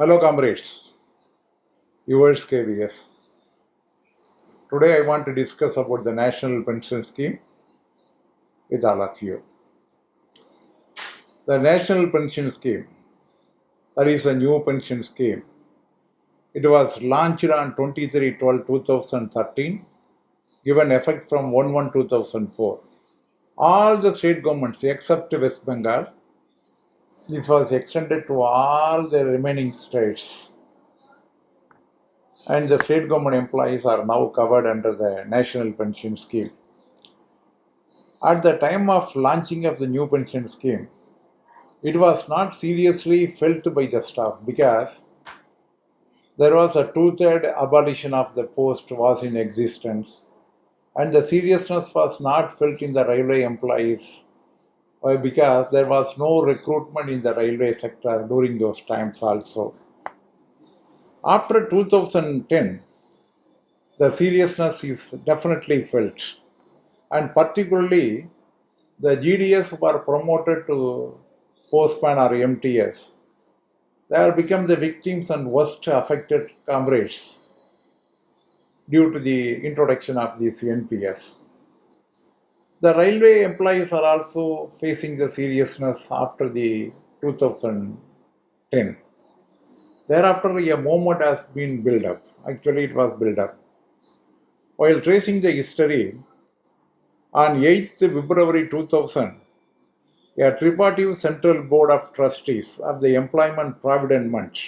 Hello, comrades, viewers KVS. Today, I want to discuss about the National Pension Scheme with all of you. The National Pension Scheme, that is a new pension scheme. It was launched on 23/12/2013, given effect from 1/1/2004. All the state governments except West Bengal, this was extended to all the remaining states. And the state government employees are now covered under the National Pension Scheme. At the time of launching of the new pension scheme, it was not seriously felt by the staff because there was a two-third abolition of the post was in existence, and the seriousness was not felt in the railway employees because there was no recruitment in the railway sector during those times also. After 2010, the seriousness is definitely felt, and particularly the GDS who are promoted to postman or MTS, they have become the victims and worst affected comrades due to the introduction of this NPS. The railway employees are also facing the seriousness after the 2010. Thereafter, a movement has been built up. Actually, it was built up. While tracing the history, on 8th February 2000, a tripartite Central Board of Trustees of the Employment Provident Fund,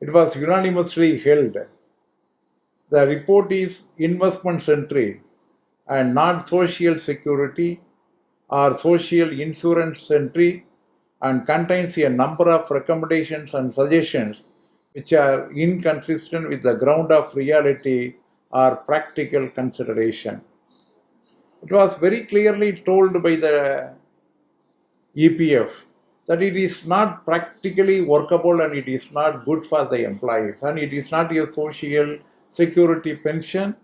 it was unanimously held. The report is investment century and not social security or social insurance century, and contains a number of recommendations and suggestions which are inconsistent with the ground of reality or practical consideration. It was very clearly told by the EPF that it is not practically workable and it is not good for the employees, and it is not a social security pension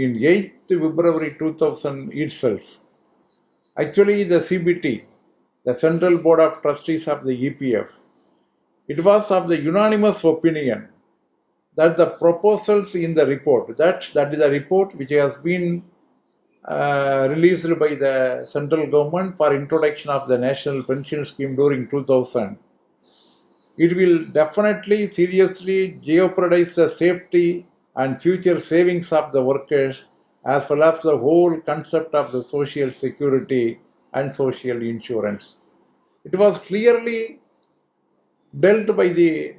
in 8th February 2000 itself. Actually, the CBT, the Central Board of Trustees of the EPF, it was of the unanimous opinion that the proposals in the report, that is the report which has been released by the central government for introduction of the national pension scheme during 2000, it will definitely seriously jeopardize the safety and future savings of the workers as well as the whole concept of the social security and social insurance. It was clearly dealt by the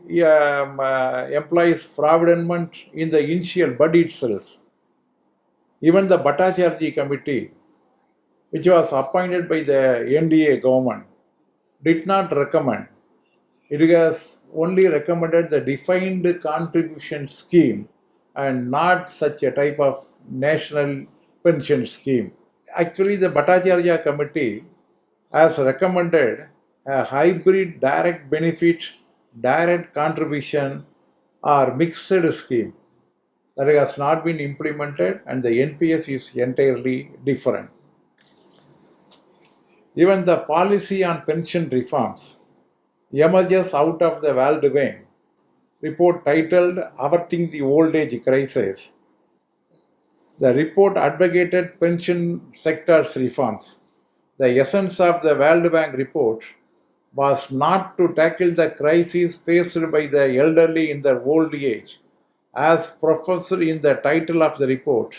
employees' provident fund in the initial bud itself. Even the Bhattacharjee committee, which was appointed by the NDA government, did not recommend. It has only recommended the defined contribution scheme and not such a type of national pension scheme. Actually, the Bhattacharya committee has recommended a hybrid direct benefit, direct contribution or mixed scheme that has not been implemented, and the NPS is entirely different. Even the policy on pension reforms emerges out of the Waldheim report titled Averting the Old Age Crisis. The report advocated pension sector's reforms. The essence of the World Bank report was not to tackle the crisis faced by the elderly in their old age, as professed in the title of the report,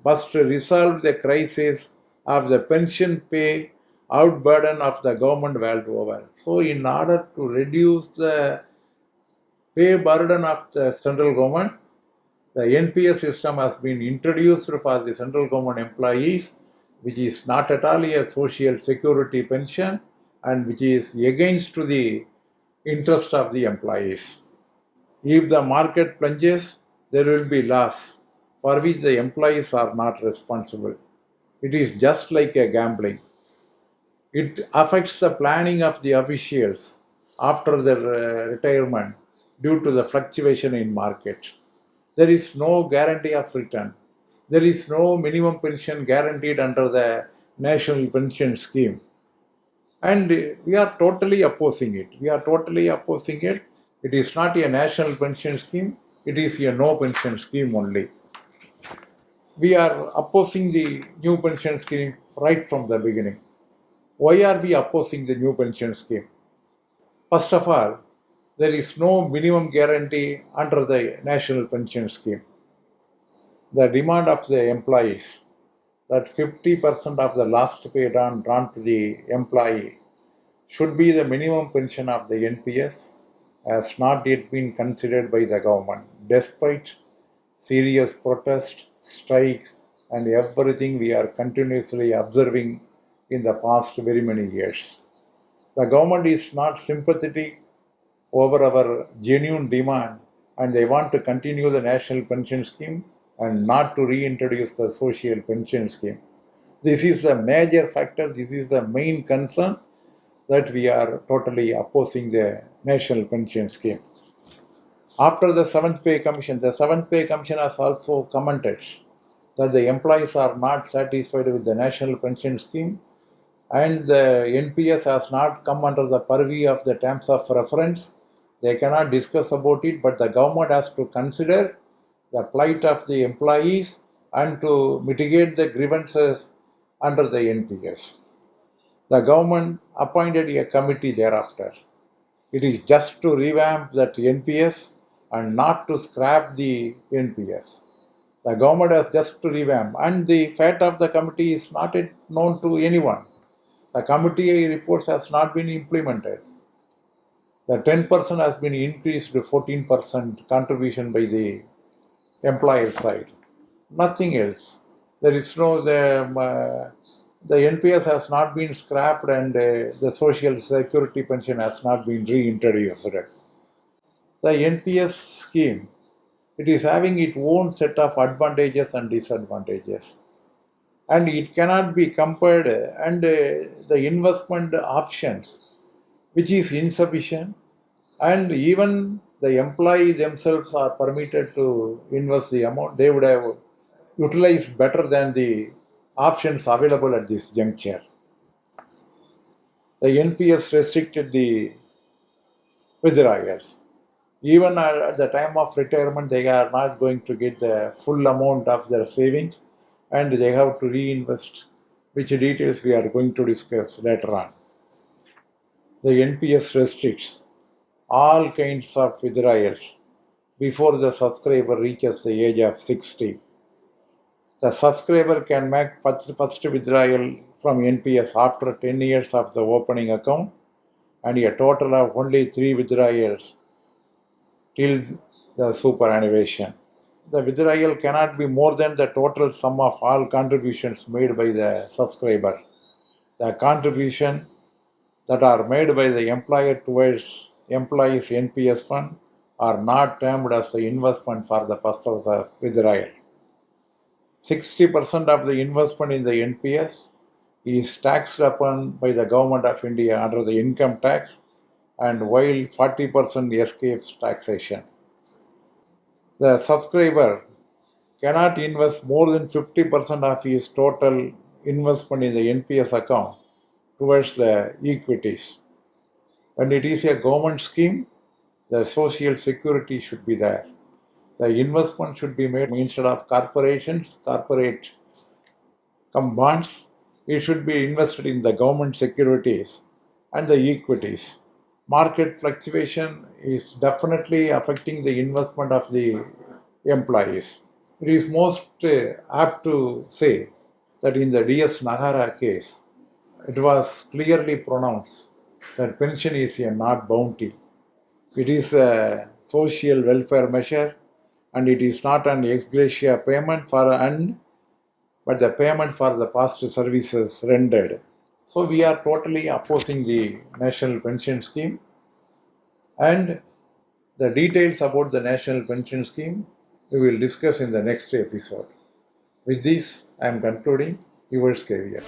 but to resolve the crisis of the pension pay outburden of the government world over. So, in order to reduce the pay burden of the central government, the NPS system has been introduced for the central government employees, which is not at all a social security pension and which is against to the interest of the employees. If the market plunges, there will be loss for which the employees are not responsible. It is just like a gambling. It affects the planning of the officials after their retirement due to the fluctuation in market. There is no guarantee of return. There is no minimum pension guaranteed under the national pension scheme. And we are totally opposing it. We are totally opposing it It is not a national pension scheme, it is a no pension scheme only. We are opposing the new pension scheme right from the beginning. Why are we opposing the new pension scheme? First of all, there is no minimum guarantee under the national pension scheme. The demand of the employees that 50% of the last pay drawn to the employee should be the minimum pension of the NPS has not yet been considered by the government, despite serious protests, strikes, and everything we are continuously observing in the past very many years. The government is not sympathetic over our genuine demand and they want to continue the national pension scheme and not to reintroduce the social pension scheme. This is the major factor, this is the main concern that we are totally opposing the national pension scheme. After the 7th Pay Commission, the 7th Pay Commission has also commented that the employees are not satisfied with the national pension scheme and the NPS has not come under the purview of the terms of reference. They cannot discuss about it, but the government has to consider the plight of the employees and to mitigate the grievances under the NPS. The government appointed a committee thereafter. It is just to revamp that NPS and not to scrap the NPS. The government has just to revamp, and the fate of the committee is not yet known to anyone. The committee reports has not been implemented. The 10% has been increased to 14% contribution by the employer side. Nothing else. There is no, the NPS has not been scrapped and the social security pension has not been reintroduced. The NPS scheme, it is having its own set of advantages and disadvantages. And it cannot be compared and the investment options, which is insufficient, and even the employee themselves are permitted to invest the amount they would have utilized better than the options available at this juncture. The NPS restricted the withdrawals. Even at the time of retirement, they are not going to get the full amount of their savings and they have to reinvest, which details we are going to discuss later on. The NPS restricts all kinds of withdrawals before the subscriber reaches the age of 60. The subscriber can make first withdrawal from NPS after 10 years of the opening account and a total of only 3 withdrawals till the superannuation. The withdrawal cannot be more than the total sum of all contributions made by the subscriber. The contribution that are made by the employer towards employees' NPS fund are not termed as the investment for the purpose of withdrawal. 60% of the investment in the NPS is taxed upon by the Government of India under the income tax, and while 40% escapes taxation. The subscriber cannot invest more than 50% of his total investment in the NPS account towards the equities. When it is a government scheme, the social security should be there. The investment should be made instead of corporations, corporate bonds. It should be invested in the government securities and the equities. Market fluctuation is definitely affecting the investment of the employees. It is most apt to say that in the DS Nagara case, it was clearly pronounced that pension is a not bounty. It is a social welfare measure and it is not an ex gratia payment but the payment for the past services rendered. So we are totally opposing the national pension scheme, and the details about the national pension scheme we will discuss in the next episode. With this, I am concluding. Yours, Xavier.